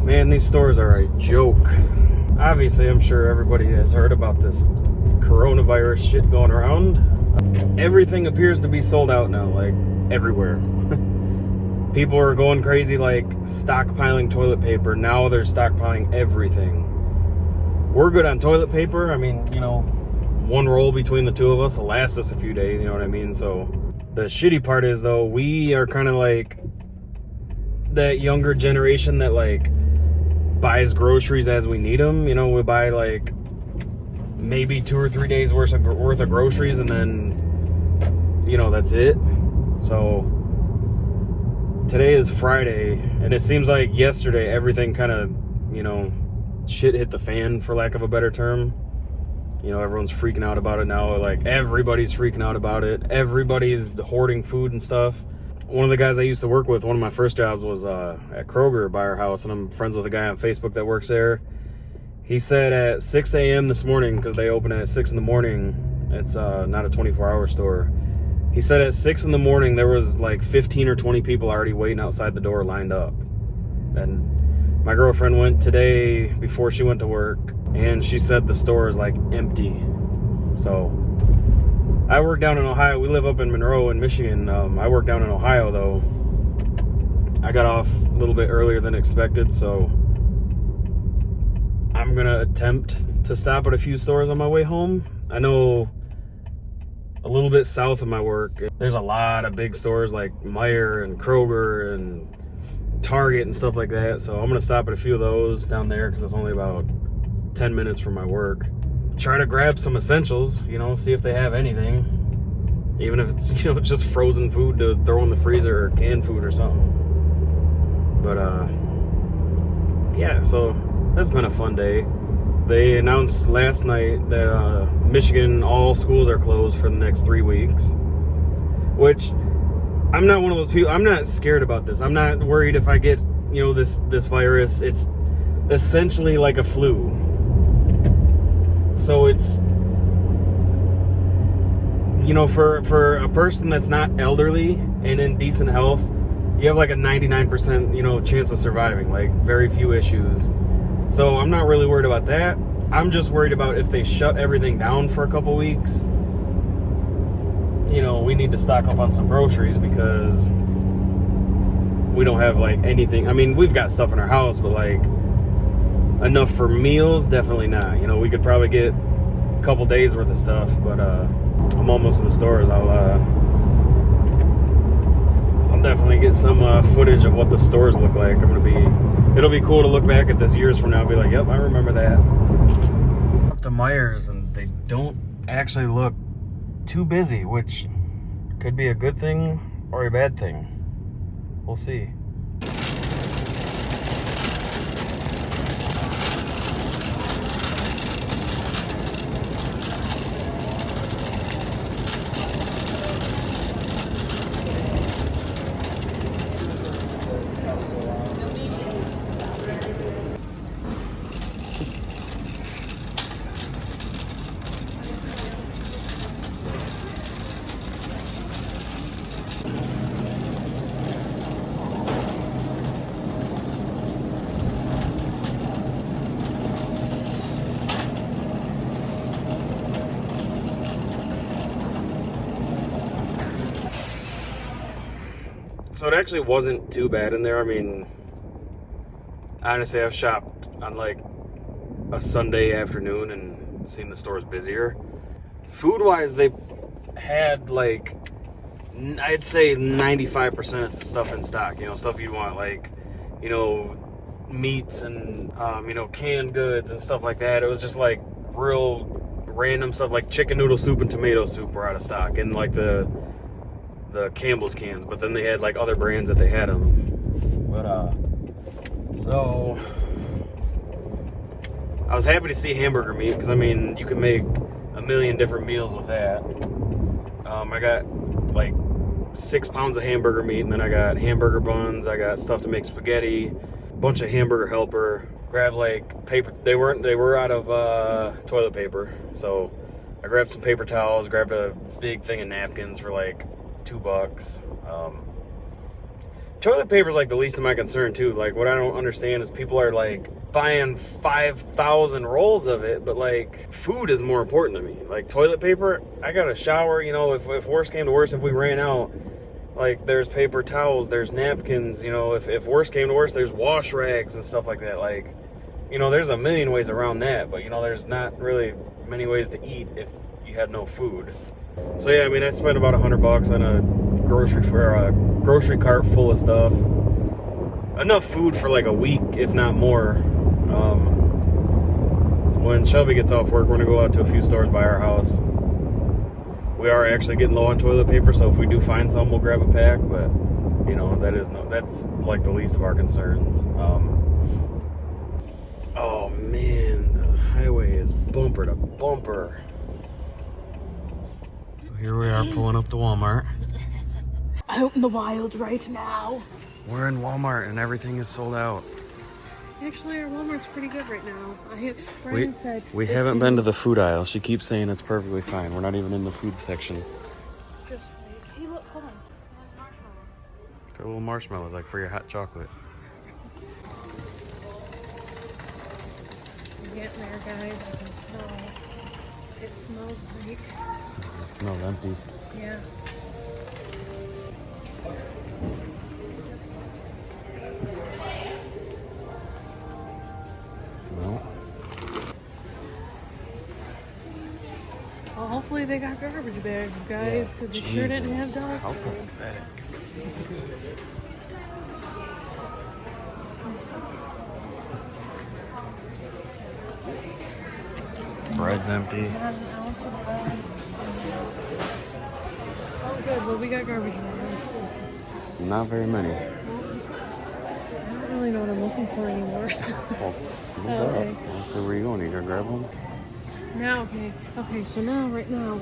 Man, these stores are a joke. Obviously, I'm sure everybody has heard about this coronavirus shit going around. Everything appears to be sold out now, like everywhere. People are going crazy, like stockpiling toilet paper. Now they're stockpiling everything. We're good on toilet paper. I mean, you know, one roll between the two of us will last us a few days, you know what I mean? So the shitty part is, though, we are kind of like that younger generation that like buys groceries as we need them. You know, we buy like maybe 2 or 3 days worth of groceries, and then, you know, that's it. So today is Friday, and it seems like yesterday everything kind of, you know, shit hit the fan, for lack of a better term. You know, everyone's freaking out about it now. Like, everybody's freaking out about it. Everybody's hoarding food and stuff. One of the guys I used to work with, one of my first jobs was at Kroger by our house, and I'm friends with a guy on Facebook that works there. He said at 6 a.m. this morning, because they open at 6 in the morning, it's not a 24-hour store. He said at 6 in the morning, there was like 15 or 20 people already waiting outside the door lined up. And my girlfriend went today before she went to work, and she said the store is like empty. So I work down in Ohio. We live up in Monroe in Michigan. I work down in Ohio, though. I got off a little bit earlier than expected, so I'm going to attempt to stop at a few stores on my way home. I know a little bit south of my work, there's a lot of big stores like Meijer and Kroger and Target and stuff like that. So I'm going to stop at a few of those down there because it's only about 10 minutes from my work. Try to grab some essentials, you know, see if they have anything. Even if it's, you know, just frozen food to throw in the freezer or canned food or something. But, yeah, so that's been a fun day. They announced last night that Michigan, all schools are closed for the next 3 weeks. Which, I'm not one of those people, I'm not scared about this. I'm not worried if I get, you know, this virus. It's essentially like a flu. So it's, you know, for a person that's not elderly and in decent health, you have like a 99%, you know, chance of surviving, like very few issues. So I'm not really worried about that. I'm just worried about if they shut everything down for a couple weeks. You know, we need to stock up on some groceries because we don't have like anything. I mean, we've got stuff in our house, but like enough for meals, definitely not. You know, we could probably get a couple days worth of stuff, but I'm almost to the stores. I'll definitely get some footage of what the stores look like. It'll be cool to look back at this years from now and be like, yep, I remember that. Up to Meijer's, and they don't actually look too busy, which could be a good thing or a bad thing. We'll see. So it actually wasn't too bad in there. I mean, honestly, I've shopped on like a Sunday afternoon and seen the stores busier. Food-wise, they had like, I'd say 95% of the stuff in stock. You know, stuff you want, like, you know, meats and, you know, canned goods and stuff like that. It was just like real random stuff, like chicken noodle soup and tomato soup were out of stock. And like the Campbell's cans, but then they had like other brands that they had them. But so I was happy to see hamburger meat because I mean you can make a million different meals with that. I got like 6 pounds of hamburger meat, and then I got hamburger buns. I got stuff to make spaghetti, a bunch of hamburger helper. Grabbed like paper. They were out of toilet paper, so I grabbed some paper towels. Grabbed a big thing of napkins for like $2. Toilet paper is like the least of my concern too. Like what I don't understand is people are like buying 5,000 rolls of it, but like food is more important to me. Like toilet paper, I got a shower, you know, if worse came to worse, if we ran out, like there's paper towels, there's napkins, you know, if worse came to worse, there's wash rags and stuff like that. Like, you know, there's a million ways around that, but you know, there's not really many ways to eat if you have no food. So yeah, I mean, I spent about $100 on a grocery cart full of stuff. Enough food for like a week, if not more. When Shelby gets off work, we're gonna go out to a few stores by our house. We are actually getting low on toilet paper, so if we do find some, we'll grab a pack. But you know, that's like the least of our concerns. Oh man, the highway is bumper to bumper. So here we are pulling up to Walmart. Out in the wild right now. We're in Walmart and everything is sold out. Actually, our Walmart's pretty good right now. Brian said we haven't been to the food aisle. She keeps saying it's perfectly fine. We're not even in the food section. Just wait. Hey, look, hold on. It has marshmallows. They're little marshmallows, like for your hot chocolate. We're getting there, guys. I can smell it. It smells like... It smells empty. Yeah. Well, hopefully they got garbage bags, guys, because they sure didn't have dog How food. pathetic. Bread's empty. Not an ounce of bread. Oh, good. Well, we got garbage bags. Not very many. I don't really know what I'm looking for anymore. Well, okay. Let's see where you going. You gonna grab one? Now, okay, so now, right now,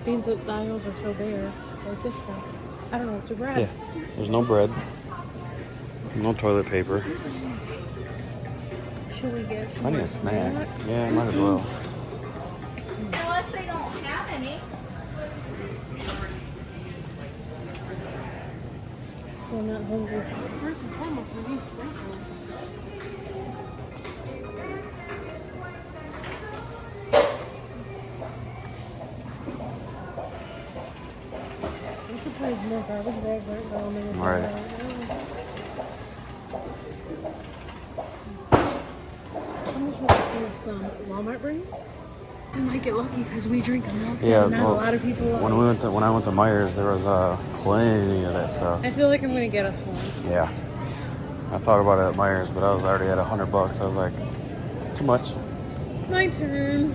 means that the aisles are so bare, like this stuff. I don't know what to grab. Yeah, there's no bread, no toilet paper. Should we get some Plenty more of snacks. snacks? Yeah, might as well. Unless they don't have any. So I'm not hungry. First and foremost, we need sprinkles. I'm surprised more garbage bags aren't going in. Right. I'm just looking for some Walmart brand. We might get lucky because we drink milk. Yeah, not a lot of people. When I went to Meijer's, there was plenty of that stuff. I feel like I'm gonna get us one. Yeah, I thought about it at Meijer's, but I was already at $100. I was like, too much. My turn.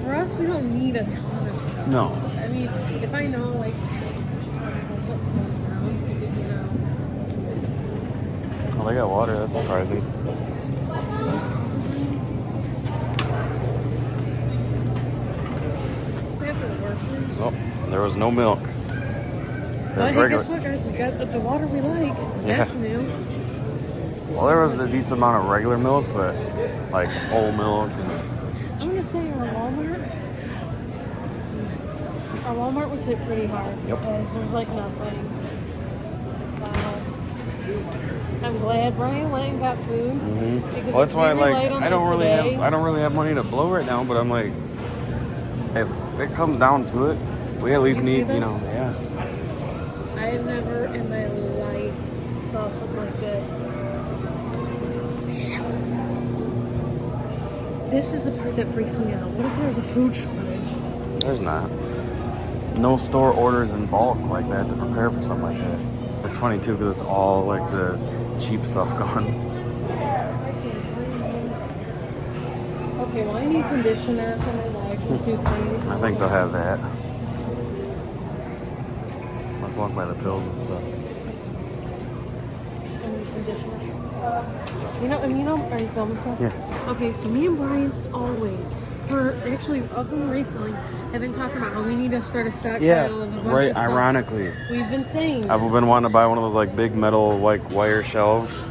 For us, we don't need a ton of stuff. No. I mean, if I know, like, something goes down, you know. Oh, they got water. That's surprising. Oh, there was no milk. Well, hey, guess what, guys? We got the water we like. That's new. Well, there was a decent amount of regular milk, but like whole milk. I'm gonna say our Walmart was hit pretty hard. Yep. Because there's like nothing. I'm glad Brian went and got food. Mm-hmm. Well, that's why I don't really have money to blow right now. But I'm like, if it comes down to it, we at least need, you know, yeah. I've never in my life saw something like this. This is the part that freaks me out. What if there's a food shortage? There's not. No store orders in bulk like that to prepare for something like this. It's funny too because it's all like the cheap stuff gone. Okay, well I need conditioner for my legs and toothpaste. I think they'll have that. Let's walk by the pills and stuff. I need conditioner. You know, are you filming stuff? Yeah. Okay, so me and Brian always, up and recently, have been talking about how we need to start a stockpile of a bunch of stuff. Ironically. We've been saying I've been wanting to buy one of those like big metal like wire shelves.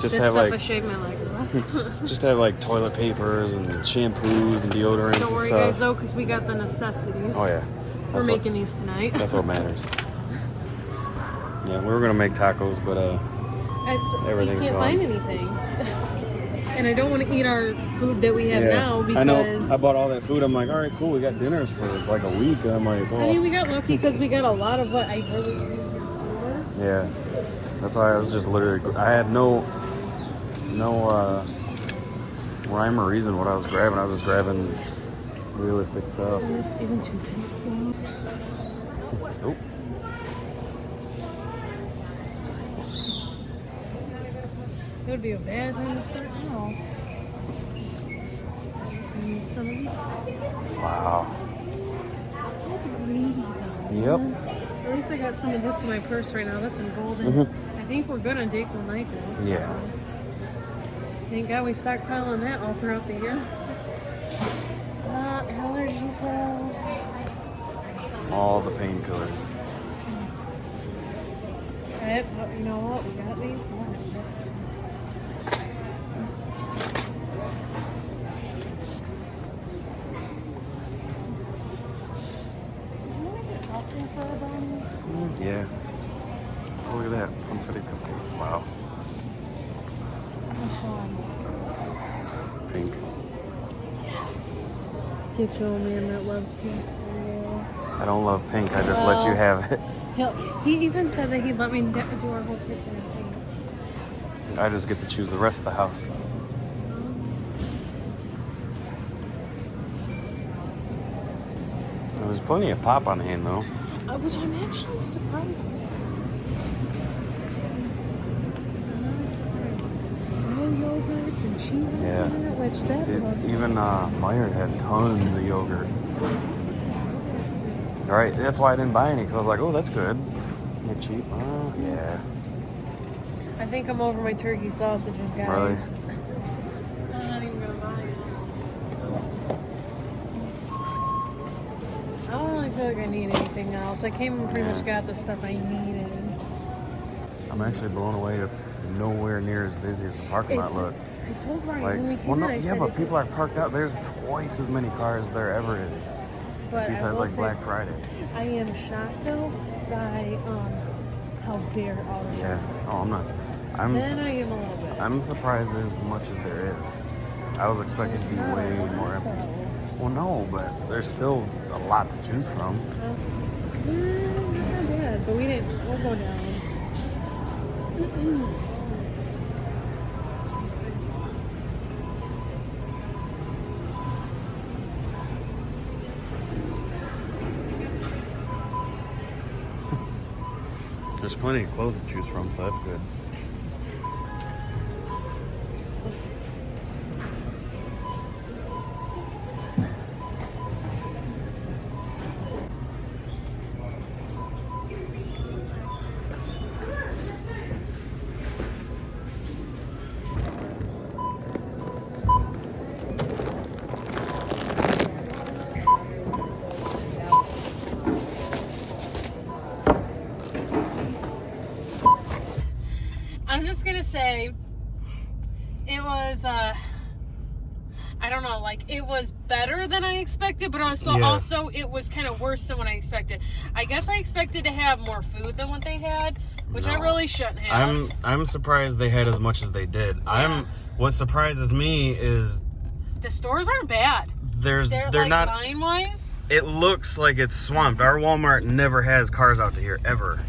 Just to have like I shaved my legs with. just to have like toilet papers and shampoos and deodorants and stuff. Don't worry guys though, because we got the necessities. Oh yeah. We're making these tonight. That's what matters. Yeah, we were gonna make tacos, but everything's you can't gone. find anything. And I don't want to eat our food that we have now because... I know. I bought all that food. I'm like, all right, cool. We got dinners for like a week. And I'm like, well... I mean, we got lucky because we got a lot of what I really needed. Yeah. That's why I was just literally... I had no rhyme or reason what I was grabbing. I was just grabbing realistic stuff. Even toothpaste. Oh. It would be a bad time to start now. Some of these. Wow. That's greedy though. Yep. At least I got some of this in my purse right now. That's in golden. Mm-hmm. I think we're good on Dayquil Nyquil. Yeah. Thank God we stockpiling that all throughout the year. Allergy pills. All the painkillers. But you know what? We got these. Yeah. Oh, look at that. Confetti cookie. Wow. Pink. Yes. Get you a man that loves pink. I don't love pink. I just let you have it. He even said that he'd let me do our whole kitchen in pink. I just get to choose the rest of the house. There's plenty of pop on hand though. Which I'm actually surprised at. No yogurts and cheeses in there, which that was... Even Meijer had tons of yogurt. All right, that's why I didn't buy any, because I was like, oh, that's good. They're cheap. Oh, yeah. I think I'm over my turkey sausages, guys. Really? I'm not even going to buy it. I don't really feel like I need anything else. I came and pretty much got the stuff I needed. I'm actually blown away. It's nowhere near as busy as the parking lot look. I told Ryan when we came in, I said... but people are parked out. There's twice as many cars there ever is. But besides like Black Friday. I am shocked though by how bare all of Yeah. Oh, I'm not. I am a little bit. I'm surprised there's as much as there is. I was expecting to be way more empty. Well, no, but there's still a lot to choose from. Not bad, but we didn't. We'll go down. There's plenty of clothes to choose from, so that's good. I'm just gonna say it was I don't know, like it was better than I expected, but also it was kind of worse than what I expected. I guess I expected to have more food than what they had, which I really shouldn't have. I'm surprised they had as much as they did. Yeah. What surprises me is the stores aren't bad. They're like not line wise. It looks like it's swamped. Our Walmart never has cars out to here ever.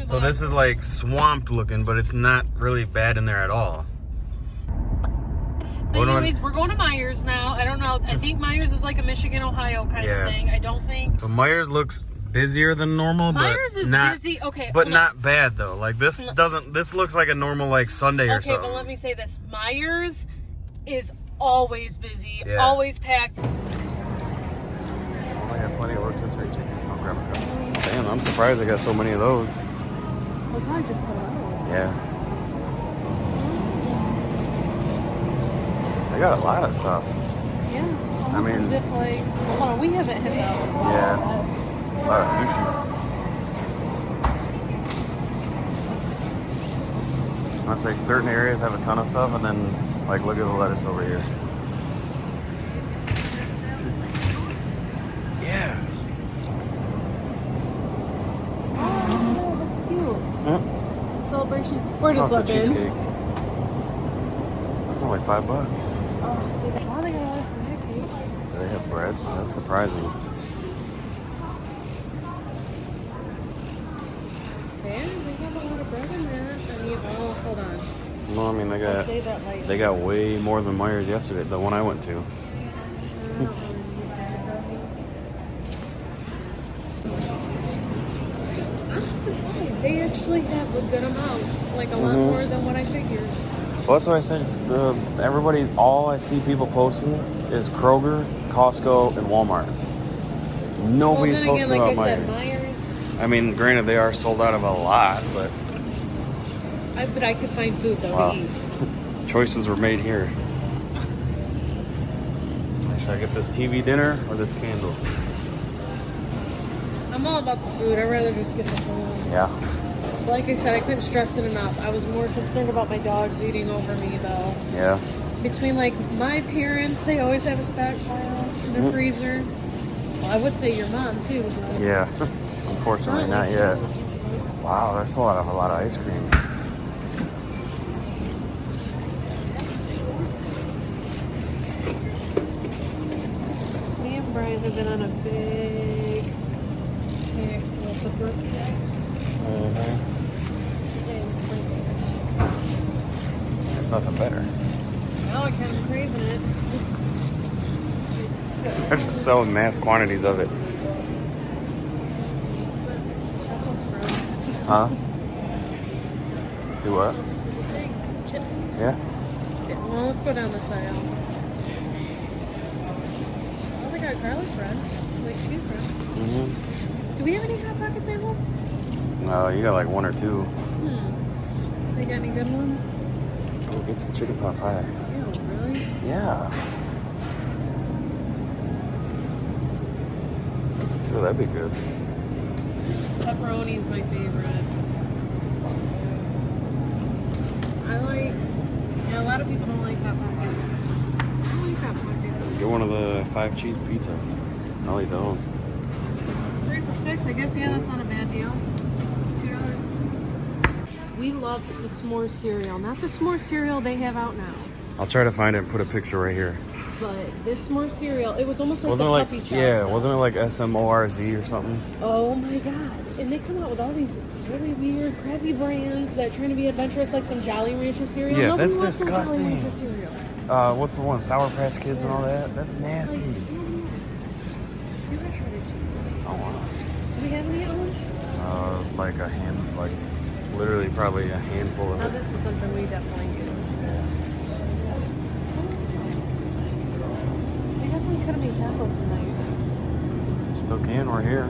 So this is like swamped looking, but it's not really bad in there at all. But anyways, we're going to Meijer's now. I don't know. I think Meijer's is like a Michigan, Ohio kind of thing. I don't think. But Meijer's looks busier than normal. Meijer's is busy. Okay. But not bad though. Like this this looks like a normal like Sunday or something. Okay, but let me say this. Meijer's is always busy, always packed. Oh, I got plenty of rotisserie chicken. I'll grab a couple. Damn, I'm surprised I got so many of those. We'll probably just put it out. Yeah. They got a lot of stuff. Yeah. Almost as if like, hold on, we haven't hit that. Yeah. A lot of sushi. I say certain areas have a ton of stuff, and then like look at the lettuce over here. Yeah. Oh, that's cute. Huh? it's a looking. cheesecake. That's only $5. Oh, see, they got a lot of snack cakes. They have breads. That's surprising. Yeah, they have a lot of bread in that. I mean, oh, hold on. No, I mean I'll say that like. they got way more than Meijer's yesterday. The one I went to. I'm surprised. They actually have a good amount. Like a lot more than what I figured. Well, that's what I said. Everybody, all I see people posting is Kroger, Costco, and Walmart. Nobody's Well, then posting again, like about I said, Meijer's. Meijer's. I mean, granted, they are sold out of a lot, but But I could find food though wow. to eat. Choices were made here. Should I get this TV dinner or this candle? I'm all about the food. I'd rather just get the food. Yeah. Like I said, I couldn't stress it enough. I was more concerned about my dogs eating over me though. Yeah. Between like my parents, they always have a stockpile in the freezer. Well, I would say your mom too. But Yeah. Unfortunately, not yet. Wow, there's a lot of ice cream. Me and Brian have been on a big kick with the birthdays and spring break. There's nothing better. Now I kind of craving it. They're just selling mass quantities of it. Chocolate's gross. Huh? Do what? This is a thing. Chips. Yeah. Yeah, well, let's go down this aisle. Oh, they got garlic bread. Like cheese bread. Do we have any Hot Pockets at home? No, you got like one or two. They got any good ones? Oh, get some chicken pot pie. Ew, really? Yeah. Oh, that'd be good. Pepperoni's my favorite. Yeah, a lot of people don't like Hot Pockets. I like Hot Pockets. Get one of the 5 cheese pizzas. I'll eat those. 3 for $6, I guess. Yeah, that's not a bad deal. $2. We love the s'more cereal. Not the s'more cereal they have out now. I'll try to find it and put a picture right here. But this s'more cereal, it was almost like Wasn't the it like, puppy chow yeah, stuff. wasn't it like SMORZ or something? Oh my god. And they come out with all these really weird, crappy brands that are trying to be adventurous, like some Jolly Rancher cereal. Yeah, Nobody that's wants some Jolly disgusting. Rancher cereal. What's the one? Sour Patch Kids and all that? That's nasty. Like, you got shredded cheese. Oh, wow. Do we have any at home? Like a hand, like literally probably a handful of Oh, it. this was something we definitely use. We definitely could have made tacos tonight. Still can, we're here.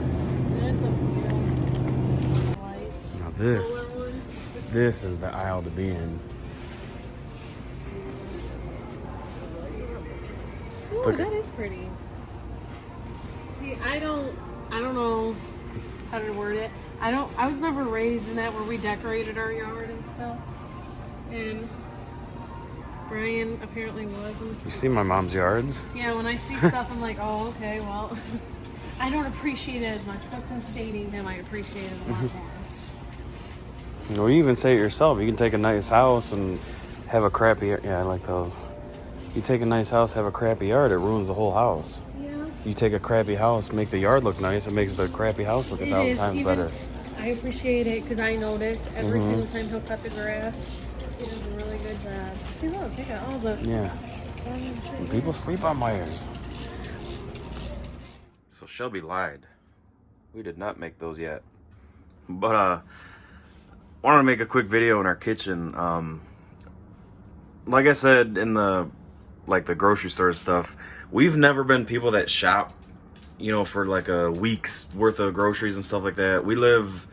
That's up to you. White. Now this is the aisle to be in. Ooh, Look that at- is pretty. See, I don't know how to word it. I was never raised in that where we decorated our yard and stuff. And Brian apparently was. You see my mom's yards? Yeah, when I see stuff, I'm like, oh, okay, well, I don't appreciate it as much. But since dating him, I appreciate it a lot more. You know, you even say it yourself. You can take a nice house and have a crappy. Yeah, I like those. You take a nice house, have a crappy yard, it ruins the whole house. Yeah. You take a crappy house, make the yard look nice, it makes the crappy house look 1,000 times better. I appreciate it because I notice every single time he'll cut the grass, he does a really good job. See, look, they got all the. Yeah. And people sleep on Meijer's. So Shelby lied. We did not make those yet. But wanted to make a quick video in our kitchen. Like I said in the grocery store and stuff, we've never been people that shop, you know, for like a week's worth of groceries and stuff like that. We live,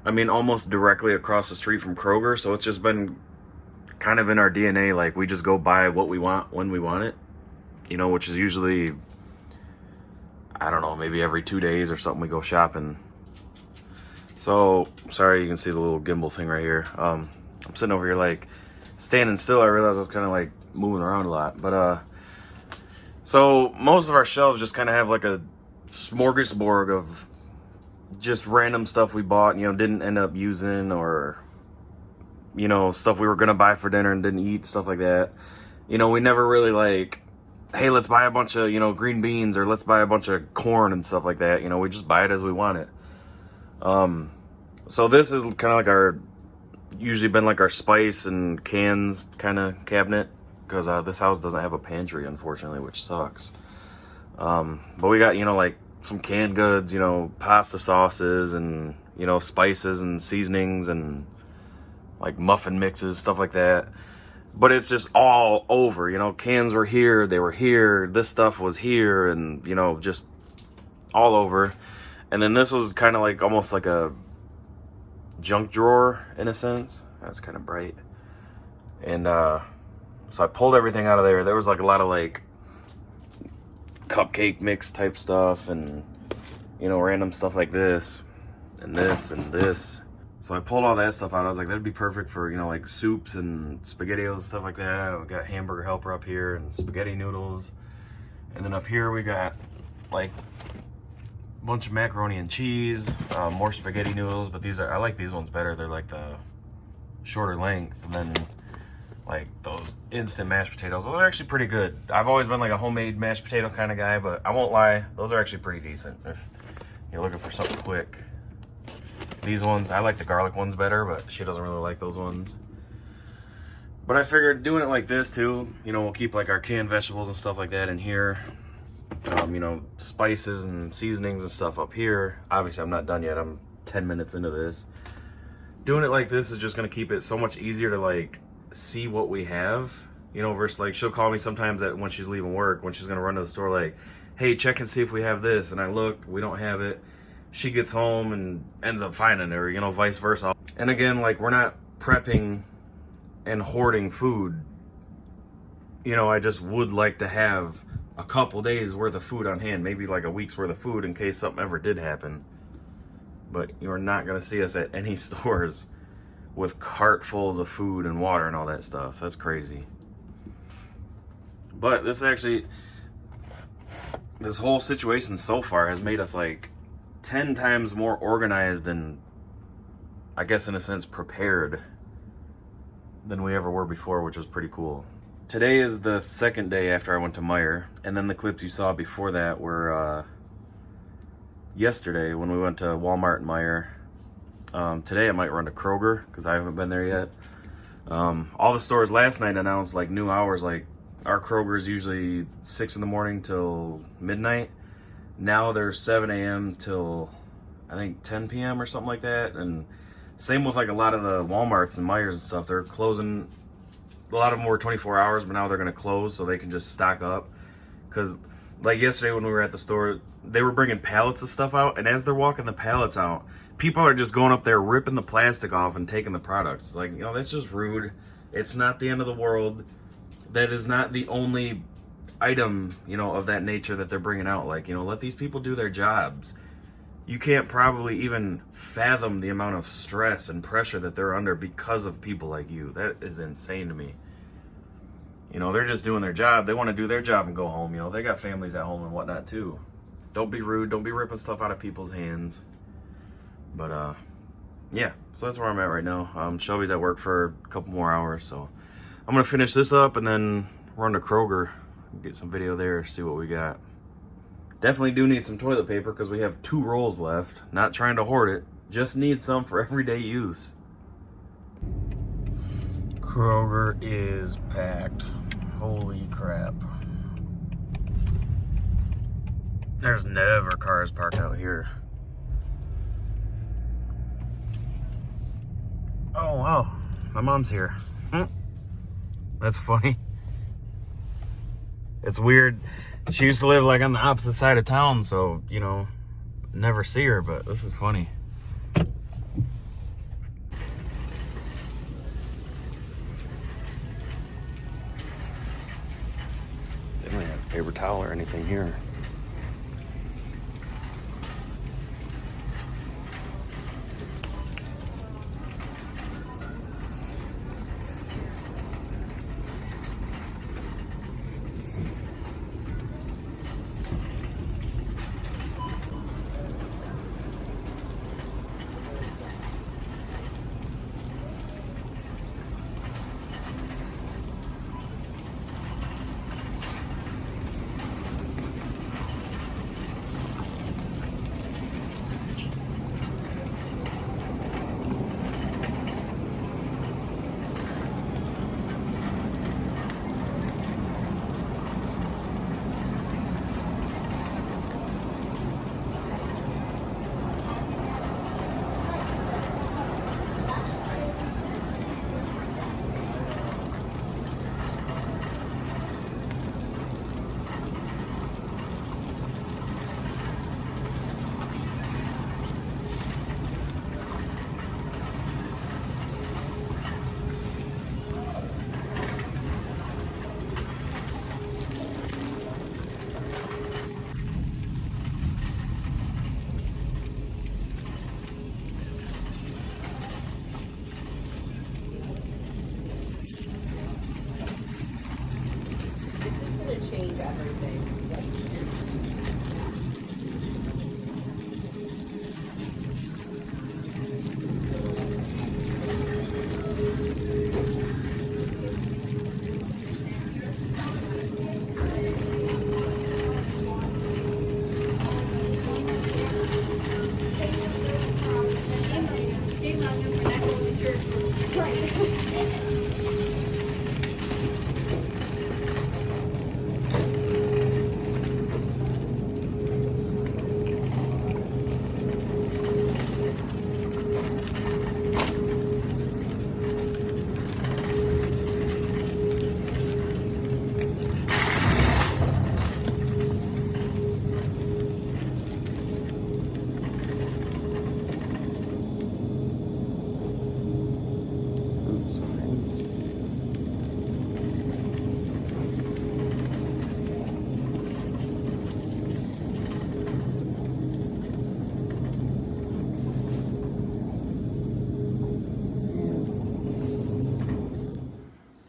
I mean, almost directly across the street from Kroger, so it's just been kind of in our DNA. Like, we just go buy what we want when we want it, you know, which is usually, I don't know, maybe every 2 days or something we go shopping. So, sorry, you can see the little gimbal thing right here. I'm sitting over here like standing still. I realized I was kind of like moving around a lot, but so most of our shelves just kind of have like a smorgasbord of just random stuff we bought, you know, didn't end up using, or you know, stuff we were gonna buy for dinner and didn't eat, stuff like that. You know, we never really like, hey, let's buy a bunch of, you know, green beans, or let's buy a bunch of corn and stuff like that. You know, we just buy it as we want it. So this is kind of like usually been like our spice and cans kind of cabinet, because this house doesn't have a pantry, unfortunately, which sucks. But we got, you know, like some canned goods, you know, pasta sauces and, you know, spices and seasonings and like muffin mixes, stuff like that. But it's just all over, you know, cans were here, they were here, this stuff was here, and, you know, just all over. And then this was kind of like almost like a junk drawer in a sense. That's kind of bright. And so I pulled everything out of there. There was like a lot of like cupcake mix type stuff, and, you know, random stuff like this and this and this. So I pulled all that stuff out. I was like, that'd be perfect for, you know, like soups and SpaghettiOs and stuff like that. We got hamburger helper up here and spaghetti noodles. And then up here we got like a bunch of macaroni and cheese, more spaghetti noodles, but I like these ones better. They're like the shorter length. And then like those instant mashed potatoes, those are actually pretty good. I've always been like a homemade mashed potato kind of guy, but I won't lie, those are actually pretty decent if you're looking for something quick. These ones, I like the garlic ones better, but she doesn't really like those ones. But I figured doing it like this too, you know, we'll keep like our canned vegetables and stuff like that in here. You know, spices and seasonings and stuff up here. Obviously, I'm not done yet. I'm 10 minutes into this. Doing it like this is just going to keep it so much easier to like see what we have, you know, versus like she'll call me sometimes when she's leaving work, when she's going to run to the store, like, hey, check and see if we have this. And I look, we don't have it. She gets home and ends up finding it, or, you know, vice versa. And again, like, we're not prepping and hoarding food. You know, I just would like to have a couple days worth of food on hand, maybe like a week's worth of food in case something ever did happen. But you're not going to see us at any stores with cartfuls of food and water and all that stuff. That's crazy. But this whole situation so far has made us like 10 times more organized and, I guess in a sense, prepared than we ever were before, which was pretty cool. Today is the second day after I went to Meijer, and then the clips you saw before that were yesterday when we went to Walmart and Meijer. Today I might run to Kroger because I haven't been there yet. All the stores last night announced like new hours. Like our Kroger is usually 6 in the morning till midnight. Now they're 7 a.m. till I think 10 p.m. or something like that. And same with like a lot of the Walmarts and Meijers and stuff. They're closing. A lot of them were 24 hours, but now they're going to close so they can just stock up. Because like yesterday when we were at the store, they were bringing pallets of stuff out. And as they're walking the pallets out, people are just going up there ripping the plastic off and taking the products. It's like, you know, that's just rude. It's not the end of the world. That is not the only item, you know, of that nature that they're bringing out. Like, you know, let these people do their jobs. You can't probably even fathom the amount of stress and pressure that they're under because of people like you. That is insane to me. You know, they're just doing their job. They want to do their job and go home. You know, they got families at home and whatnot too. Don't be rude. Don't be ripping stuff out of people's hands. But yeah, so that's where I'm at right now. Shelby's at work for a couple more hours, so I'm gonna finish this up and then run to Kroger, get some video there, see what we got. Definitely do need some toilet paper because we have 2 rolls left. Not trying to hoard it, just need some for everyday use. Kroger is packed. Holy crap. There's never cars parked out here. Oh wow, my mom's here. That's funny. It's weird. She used to live like on the opposite side of town, so, you know, never see her, but this is funny. They don't have paper towel or anything here.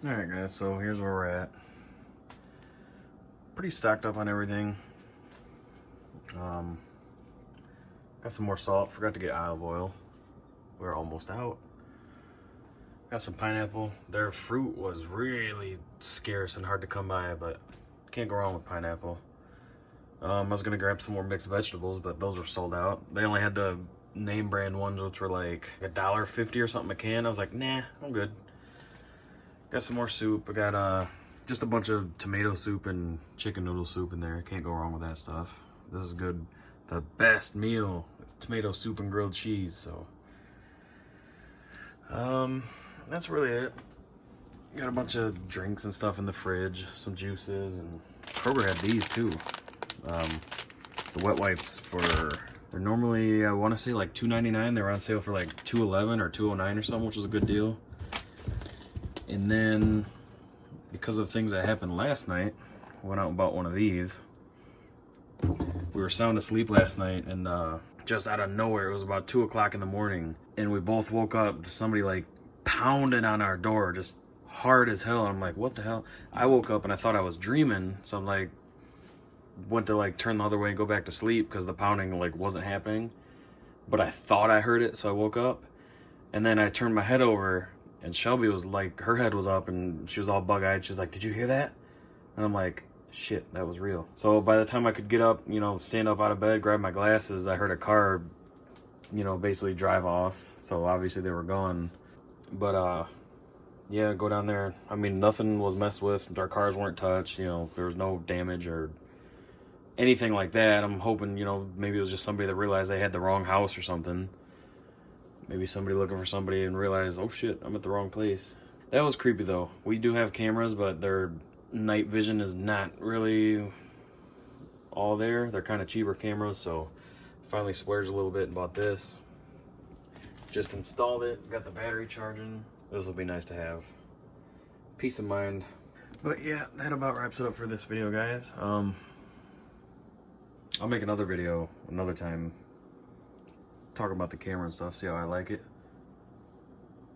Alright guys, so here's where we're at. Pretty stocked up on everything. Got some more salt, forgot to get olive oil. We're almost out. Got some pineapple. Their fruit was really scarce and hard to come by, but can't go wrong with pineapple. I was gonna grab some more mixed vegetables, but those were sold out. They only had the name brand ones, which were like $1.50 or something a can. I was like, nah, I'm good. Got some more soup. I got just a bunch of tomato soup and chicken noodle soup in there. Can't go wrong with that stuff. This is good. The best meal is tomato soup and grilled cheese. So that's really it. Got a bunch of drinks and stuff in the fridge, some juices, and Kroger had these too. The wet wipes they're normally, I want to say like $2.99. They were on sale for like $2.11 or $2.09 or something, which was a good deal. And then, because of things that happened last night, I went out and bought one of these. We were sound asleep last night, and just out of nowhere, it was about 2 o'clock in the morning, and we both woke up to somebody like pounding on our door, just hard as hell. I'm like, what the hell? I woke up and I thought I was dreaming, so I'm like, went to like turn the other way and go back to sleep because the pounding like wasn't happening, but I thought I heard it, so I woke up, and then I turned my head over, and Shelby was like, her head was up, and she was all bug-eyed. She's like, did you hear that? And I'm like, shit, that was real. So by the time I could get up, you know, stand up out of bed, grab my glasses, I heard a car, you know, basically drive off. So obviously they were gone. But yeah, go down there. I mean, nothing was messed with. Our cars weren't touched. You know, there was no damage or anything like that. I'm hoping, you know, maybe it was just somebody that realized they had the wrong house or something. Maybe somebody looking for somebody and realized, oh shit, I'm at the wrong place. That was creepy though. We do have cameras, but their night vision is not really all there. They're kind of cheaper cameras, so finally splurged a little bit and bought this. Just installed it, got the battery charging. This will be nice to have. Peace of mind. But yeah, that about wraps it up for this video, guys. I'll make another video another time, talk about the camera and stuff, see how I like it.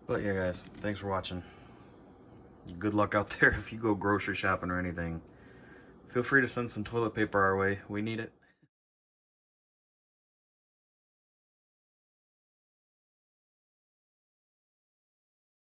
But yeah, guys, thanks for watching. Good luck out there if you go grocery shopping or anything. Feel free to send some toilet paper our way. We need it.